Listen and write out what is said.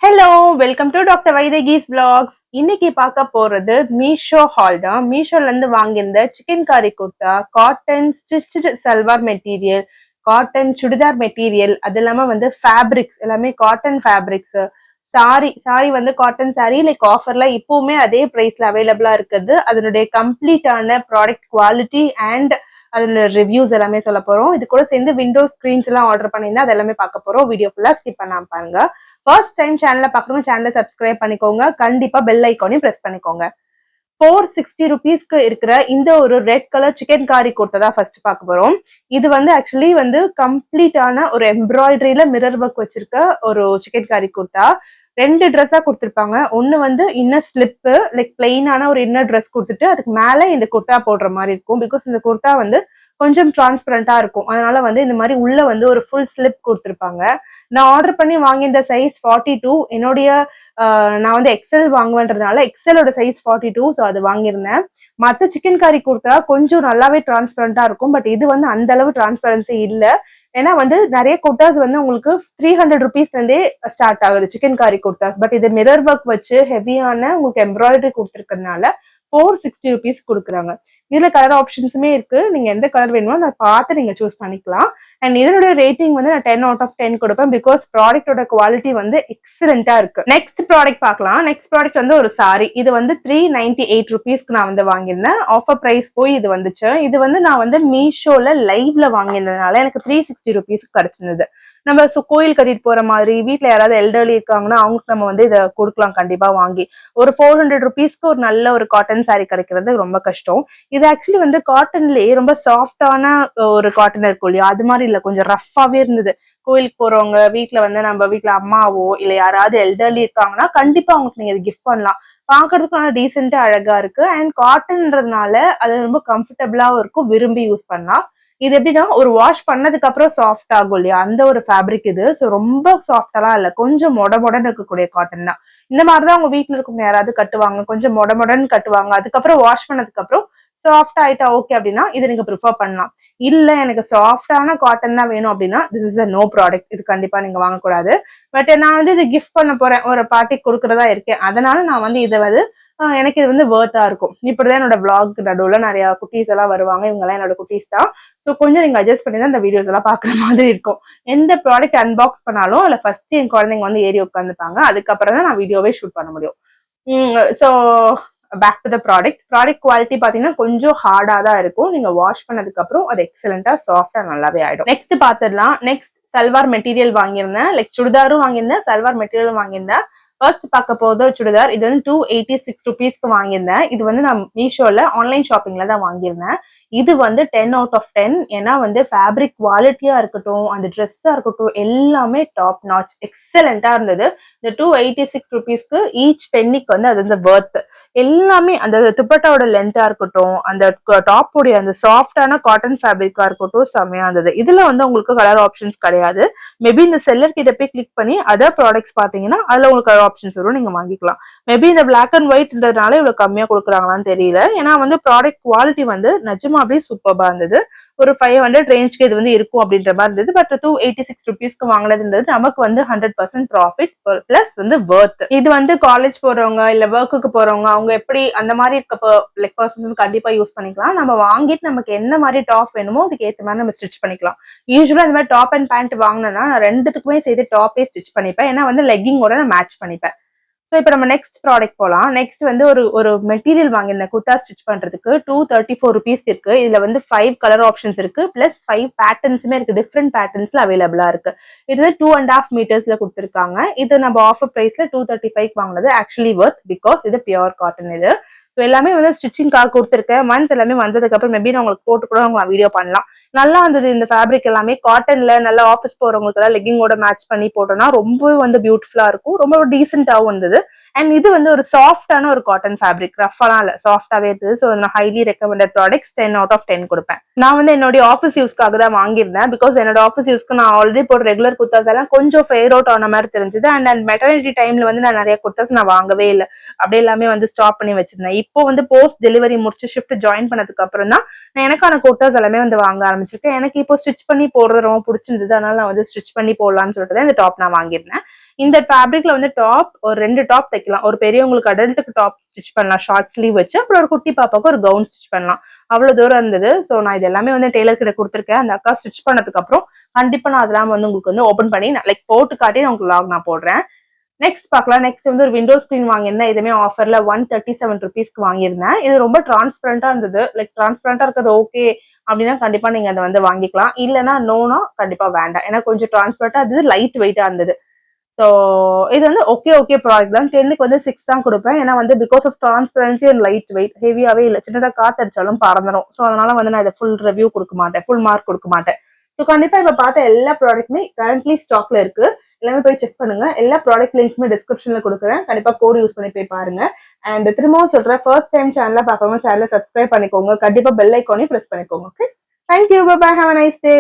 Hello welcome to doctor Vaidehi's vlogs. இன்னைக்கு பார்க்க போறது மீஷோ ஹால் தான். மீஷோல இருந்து வாங்கியிருந்த chikankari kurta, cotton stitched salwar material, cotton chudidar material, அது இல்லாம வந்து ஃபேப்ரிக்ஸ் எல்லாமே காட்டன் ஃபேப்ரிக்ஸ், சாரி வந்து காட்டன் சாரி லைக் ஆஃபர்ல இப்பவுமே அதே பிரைஸ்ல அவைலபிளா இருக்குது. அதனுடைய கம்ப்ளீட்டான ப்ராடக்ட் குவாலிட்டி அண்ட் அதோட ரிவ்யூஸ் எல்லாமே சொல்ல போறோம். இது கூட சேர்ந்து விண்டோ ஸ்கிரீன்ஸ் எல்லாம் ஆர்டர் பண்ணியிருந்தா அது எல்லாமே பார்க்க போறோம். வீடியோ ஃபுல்லா ஸ்கிப் பண்ணாம பாருங்க. ஃபர்ஸ்ட் டைம் சேனலை பார்க்கணும், சேனலை சப்ஸ்கிரைப் பண்ணிக்கோங்க. கண்டிப்பா பெல் ஐக்கானையும் பிரஸ் பண்ணிக்கோங்க. 460 ருபீஸ்க்கு இருக்கிற இந்த ஒரு ரெட் கலர் சிக்கன் காரி குர்தா தான் ஃபர்ஸ்ட் பார்க்க போறோம். இது வந்து ஆக்சுவலி வந்து கம்ப்ளீட்டான ஒரு எம்ப்ராய்டரியில மிரர் ஒர்க் வச்சிருக்க ஒரு சிக்கன் காரி குர்தா. ரெண்டு ட்ரெஸ்ஸா கொடுத்துருப்பாங்க. ஒன்னு வந்து இன்னர் ஸ்லிப்பு லைக் பிளெயினான ஒரு இன்னர் ட்ரெஸ் கொடுத்துட்டு அதுக்கு மேல இந்த குர்தா போடுற மாதிரி இருக்கும். பிகாஸ் இந்த குர்தா வந்து கொஞ்சம் டிரான்ஸ்பரண்டா இருக்கும். அதனால வந்து இந்த மாதிரி உள்ள வந்து ஒரு ஃபுல் ஸ்லிப் கொடுத்துருப்பாங்க. நான் ஆர்டர் பண்ணி வாங்கியிருந்த சைஸ் 42. என்னுடைய நான் வந்து எக்ஸல் வாங்குவேன்றதுனால எக்ஸலோட சைஸ் 42, ஸோ அது வாங்கியிருந்தேன். மற்ற சிக்கன் கறி கொடுத்தா கொஞ்சம் நல்லாவே டிரான்ஸ்பரண்டா இருக்கும். பட் இது வந்து அந்த அளவு டிரான்ஸ்பரன்சி இல்லை. ஏன்னா வந்து நிறைய குர்தாஸ் வந்து உங்களுக்கு 300 ருபீஸ்ல இருந்தே ஸ்டார்ட் ஆகுது சிக்கன் காரி குர்தாஸ். பட் இது மிரர் ஒர்க் வச்சு ஹெவியான உங்களுக்கு எம்ப்ராய்டரி கொடுத்துருக்கறதுனால 460 ருபீஸ் கொடுக்குறாங்க. இதுல கலர் ஆப்ஷன்ஸுமே இருக்கு. நீங்க எந்த கலர் வேணுமோ அதை பார்த்து நீங்க சூஸ் பண்ணிக்கலாம். அண்ட் இதனுடைய ரேட்டிங் வந்து நான் 10 அவுட் ஆஃப் 10 கொடுப்பேன். பிகாஸ் ப்ராடக்டோட குவாலிட்டி வந்து எக்ஸலண்டா இருக்கு. நெக்ஸ்ட் ப்ராடக்ட் பார்க்கலாம். நெக்ஸ்ட் ப்ராடக்ட் வந்து ஒரு சாரி. இது வந்து 398 ருபீஸ்க்கு நான் வந்து வாங்கியிருந்தேன். ஆஃபர் பிரைஸ் போய் இது வந்துச்சு. இது வந்து நான் வந்து மீஷோல லைவ்ல வாங்கியிருந்ததுனால எனக்கு 360 ருபீஸ்க்கு கிடைச்சிருந்தது. நம்ம கோயில் கட்டிட்டு போற மாதிரி வீட்டுல யாராவது எல்டர்லி இருக்காங்கன்னா அவங்களுக்கு நம்ம வந்து இதை கொடுக்கலாம் கண்டிப்பா வாங்கி. ஒரு 400 ருபீஸ்க்கு ஒரு நல்ல ஒரு காட்டன் சாரி கிடைக்கிறது ரொம்ப கஷ்டம். இது ஆக்சுவலி வந்து காட்டன்லயே ரொம்ப சாஃப்டான ஒரு காட்டன் இருக்கும் இல்லையா, அது மாதிரி இல்ல, கொஞ்சம் ரஃப்பாவே இருந்தது. கோயிலுக்கு போறவங்க வீட்டுல வந்து நம்ம வீட்டுல அம்மாவோ இல்ல யாராவது எல்டர்லி இருக்காங்கன்னா கண்டிப்பா அவங்களுக்கு நீங்க கிஃப்ட் பண்ணலாம். பாக்குறதுக்கு நல்லா டீசெண்டா அழகா இருக்கு. அண்ட் காட்டன்றதுனால அது ரொம்ப கம்ஃபர்டபுளாவும் இருக்கும், விரும்பி யூஸ் பண்ணலாம். இது எப்படின்னா ஒரு வாஷ் பண்ணதுக்கு அப்புறம் சாஃப்ட் ஆகும் இல்லையா, அந்த ஒரு ஃபேப்ரிக் இது. ஸோ ரொம்ப சாஃப்டாலாம் இல்ல, கொஞ்சம் மொடன்னு இருக்கக்கூடிய காட்டன் தான். இந்த மாதிரிதான் உங்க வீட்டுல இருக்கவங்க யாராவது கட்டுவாங்க, கொஞ்சம் மொடன்னு கட்டுவாங்க. அதுக்கப்புறம் வாஷ் பண்ணதுக்கு அப்புறம் சாஃப்ட் ஆயிட்டா ஓகே அப்படின்னா இதை நீங்க ப்ரிஃபர் பண்ணலாம். இல்ல எனக்கு சாஃப்டான காட்டன் தான் வேணும் அப்படின்னா this is a no product. இது கண்டிப்பா நீங்க வாங்கக்கூடாது. பட் நான் வந்து இது கிஃப்ட் பண்ண போறேன், ஒரு பார்ட்டிக்கு கொடுக்கறதா இருக்கேன், அதனால நான் வந்து இதை வந்து எனக்கு இது வந்து வேர்த்தா இருக்கும். இப்படிதான் என்னோட விளாக் நடுவுல நிறைய குட்டீஸ் எல்லாம் வருவாங்க. இவங்க எல்லாம் என்னோட குட்டீஸ் தான். ஸோ கொஞ்சம் நீங்க அட்ஜஸ்ட் பண்ணி தான் இந்த வீடியோஸ் எல்லாம் பாக்குற மாதிரி இருக்கும். எந்த ப்ராடக்ட் அன்பாக்ஸ் பண்ணாலும் அதுல ஃபர்ஸ்ட் என் குழந்தைங்க வந்து ஏறி உட்காந்துப்பாங்க. அதுக்கப்புறம் தான் நான் வீடியோவே ஷூட் பண்ண முடியும். So back to the product quality பாத்தீங்கன்னா கொஞ்சம் ஹார்டா தான் இருக்கும். நீங்க வாஷ் பண்ணதுக்கு அப்புறம் அது எக்ஸலண்டா சாஃப்டா நல்லாவே ஆயிடும். நெக்ஸ்ட் பாத்துடலாம். நெக்ஸ்ட் சல்வார் மெட்டீரியல் வாங்கியிருந்தேன். லைக் சுடிதாரும் வாங்கியிருந்தேன், சல்வார் மெட்டீரியலும் வாங்கியிருந்தேன். ஃபர்ஸ்ட் பார்க்க போது சுடிதார். இது வந்து 286 ருபீஸ்க்கு வாங்கியிருந்தேன். இது வந்து நான் மீஷோல ஆன்லைன் ஷாப்பிங்ல தான் வாங்கியிருந்தேன். இது வந்து 10 அவுட் ஆஃப் 10. ஏன்னா வந்து ஃபேப்ரிக் குவாலிட்டியா இருக்கட்டும், அந்த ட்ரெஸ்ஸா இருக்கட்டும், எல்லாமே டாப் நாச் எக்ஸலண்டா இருந்தது. இந்த 286 ருபீஸ்க்கு ஈச் பென்னிக்கு வந்து அது வந்து வர்த். எல்லாமே அந்த துப்பட்டாவோட லென்த்தா இருக்கட்டும், அந்த டாப்போடைய அந்த சாஃப்டான காட்டன் ஃபேப்ரிக்கா இருக்கட்டும், செம்மையா இருந்தது. இதுல வந்து உங்களுக்கு கலர் ஆப்ஷன்ஸ் கிடையாது. மேபி இந்த செல்லர் கிட்ட போய் கிளிக் பண்ணி அதர் ப்ராடக்ட்ஸ் பாத்தீங்கன்னா அதுல உங்களுக்கு கலர் ஆப்ஷன்ஸ் வரும், நீங்க வாங்கிக்கலாம். மேபி இந்த பிளாக் அண்ட் ஒயிட்ன்றதுனால இவ்வளவு கம்மியா கொடுக்குறாங்களான்னு தெரியல. ஏன்னா வந்து ப்ராடக்ட் குவாலிட்டி வந்து நிஜமாவே சூப்பர்பா இருந்தது. ஒரு 500 ரேஞ்ச்க்கு இது வந்து இருக்கும் அப்படின்ற மாதிரி இருந்தது. பட் 286 ருபீஸ்க்கு வாங்கினதுன்றது நமக்கு வந்து 100% ப்ராஃபிட் பிளஸ் வந்து வர்த். இது வந்து காலேஜ் போறவங்க இல்ல ஒர்க்குக்கு போறவங்க அவங்க எப்படி அந்த மாதிரி இருக்க லைக் பர்சன்ஸ் கண்டிப்பா யூஸ் பண்ணிக்கலாம். நம்ம வாங்கிட்டு நமக்கு என்ன மாதிரி டாப் வேணுமோ அதுக்கு ஏற்ற மாதிரி நம்ம ஸ்டிச் பண்ணிக்கலாம். யூஸ்வலா இந்த மாதிரி டாப் அண்ட் பேண்ட் வாங்கினா நான் ரெண்டுத்துக்குமே சேர்த்து டாப்பே ஸ்டிச் பண்ணிப்பேன். ஏன்னா வந்து லெக்கிங்கோட நான் மேட்ச் பண்ணிப்பேன். ஸோ இப்போ நம்ம நெக்ஸ்ட் ப்ராடக்ட் போகலாம். நெக்ஸ்ட் வந்து ஒரு மெட்டீரியல் வாங்கியிருந்தேன் குர்தா ஸ்டிச் பண்றதுக்கு. 234 ருபீஸ் இருக்கு. இதுல வந்து 5 கலர் ஆப்ஷன்ஸ் இருக்கு, பிளஸ் 5 பேட்டர்ன்ஸுமே இருக்கு. டிஃப்ரெண்ட் பேட்டர்ன்ஸ்ல அவைலபிளா இருக்கு. இது 2.5 மீட்டர்ஸ்ல கொடுத்துருக்காங்க. இது நம்ம ஆஃபர் பிரைஸ்ல 235 வாங்கினது ஆக்சுவலி வர்த். பிகாஸ் இது பியூர் காட்டன். இது ஸோ எல்லாமே வந்து ஸ்டிச்சிங்காக கொடுத்துருக்கேன். மந்த்ஸ் எல்லாமே வந்ததுக்கு அப்புறம் மேபி நான் உங்களுக்கு போட்டு கூட அவங்க வீடியோ பண்ணலாம். நல்லா இருந்தது. இந்த ஃபேப்ரிக் எல்லாமே காட்டன்ல நல்லா ஆஃபீஸ் போறவங்களுக்கு எல்லாம் லெக்கிங்கோட மேட்ச் பண்ணி போட்டோம்னா ரொம்பவே வந்து பியூட்டிஃபுல்லா இருக்கும், ரொம்ப டீசென்டாவும் இருந்தது. அண்ட் இது வந்து ஒரு சாஃப்டான ஒரு காட்டன் ஃபேப்ரிக், ரஃபாலாம் இல்ல, சாஃப்டாவே இருந்தது. ஸோ நான் highly recommended products 10 out of 10 கொடுப்பேன். நான் வந்து என்னோட ஆஃபீஸ் யூஸ்க்காக தான் வாங்கியிருந்தேன். பிகாஸ் என்னோட ஆஃபீஸ் யூஸ்க்கு நான் ஆல்ரெடி போடுற ரெகுலர் குர்தாஸ் எல்லாம் கொஞ்சம் ஃபேர் அவுட் ஆன மாதிரி தெரிஞ்சது. அண்ட் மெட்டர்னிட்டி டைம்ல வந்து நான் நிறைய குர்தாஸ் நான் வாங்கவே இல்லை, அப்படியே எல்லாமே வந்து ஸ்டாப் பண்ணி வச்சிருந்தேன். இப்போ வந்து போஸ்ட் டெலிவரி முடிச்சு ஷிஃப்ட் ஜாயின் பண்ணதுக்கு அப்புறம் தான் நான் எனக்கான குர்தாஸ் எல்லாமே வந்து வாங்க ஆரம்பிச்சிருக்கேன். எனக்கு இப்போ ஸ்டிச் பண்ணி போடுறது ரொம்ப பிடிச்சிருந்தது. அதனால நான் வந்து ஸ்டிச் பண்ணி போடலாம்னு சொல்லிட்டு தான் இந்த டாப் நான் வாங்கியிருந்தேன். இந்த ஃபேப்ரிக்ல வந்து டாப் ஒரு 2 டாப் தைக்கலாம். ஒரு பெரியவங்களுக்கு அடல்ட்டுக்கு டாப் ஸ்டிச் பண்ணலாம் ஷார்ட் ஸ்லீவ் வச்சு. அப்புறம் ஒரு குட்டி பாப்பாவுக்கு ஒரு கவுன் ஸ்டிச் பண்ணலாம். அவ்வளவு தூரம் இருந்தது. ஸோ நான் இது எல்லாமே வந்து டெய்லர் கிட்ட கொடுத்துருக்கேன். அந்த அக்கா ஸ்டிச் பண்ணதுக்கு அப்புறம் கண்டிப்பா நான் அதெல்லாம் வந்து உங்களுக்கு வந்து ஓப்பன் பண்ணி லைக் போட்டு காட்டி நான் உங்களுக்கு லாக் நான் போடுறேன். நெக்ஸ்ட் பார்க்கலாம். நெக்ஸ்ட் வந்து ஒரு விண்டோ ஸ்கிரீன் வாங்கியிருந்தேன். இதுவுமே ஆஃபர்ல 137 ருபீஸ்க்கு வாங்கியிருந்தேன். இது ரொம்ப டிரான்ஸ்பரண்டா இருந்தது. லைக் டிரான்ஸ்பரண்டா இருக்கிறது ஓகே அப்படின்னா கண்டிப்பா நீங்க அதை வந்து வாங்கிக்கலாம். இல்லைன்னா நோனா கண்டிப்பா வேண்டாம். ஏன்னா கொஞ்சம் டிரான்ஸ்பரண்டா இருந்தது, லைட் வெயிட்டா இருந்தது. ஸோ இது வந்து ஓகே ப்ராடக்ட் தான். 10க்கு வந்து 6 தான் கொடுப்பேன். ஏன்னா வந்து because of transparency and light weight ஹெவியாவே இல்லை. சின்னதாக காத்தடிச்சாலும் பறந்துடும். ஸோ அதனால வந்து நான் இதை ஃபுல் ரிவ்யூ கொடுக்க மாட்டேன், ஃபுல் மார்க் கொடுக்க மாட்டேன். ஸோ கண்டிப்பா இப்ப பார்த்த எல்லா ப்ராடக்ட்டுமே கரண்ட்லி ஸ்டாக்ல இருக்கு. எல்லாமே போய் செக் பண்ணுங்க. எல்லா ப்ராடக்ட் லிங்க்ஸுமே டிஸ்கிரிப்ஷன்ல கொடுக்குறேன். கண்டிப்பா கோட் யூஸ் பண்ணி போய் பாருங்க. அண்ட் திரும்பவும் சொல்றேன், ஃபர்ஸ்ட் டைம் சேனலை பார்க்கறவங்க சேனலை சப்ஸ்கிரைப் பண்ணிக்கோங்க. கண்டிப்பா பெல் ஐக்கானையும் பிரஸ் பண்ணிக்கோங்க. Okay, thank you, bye, have a nice day.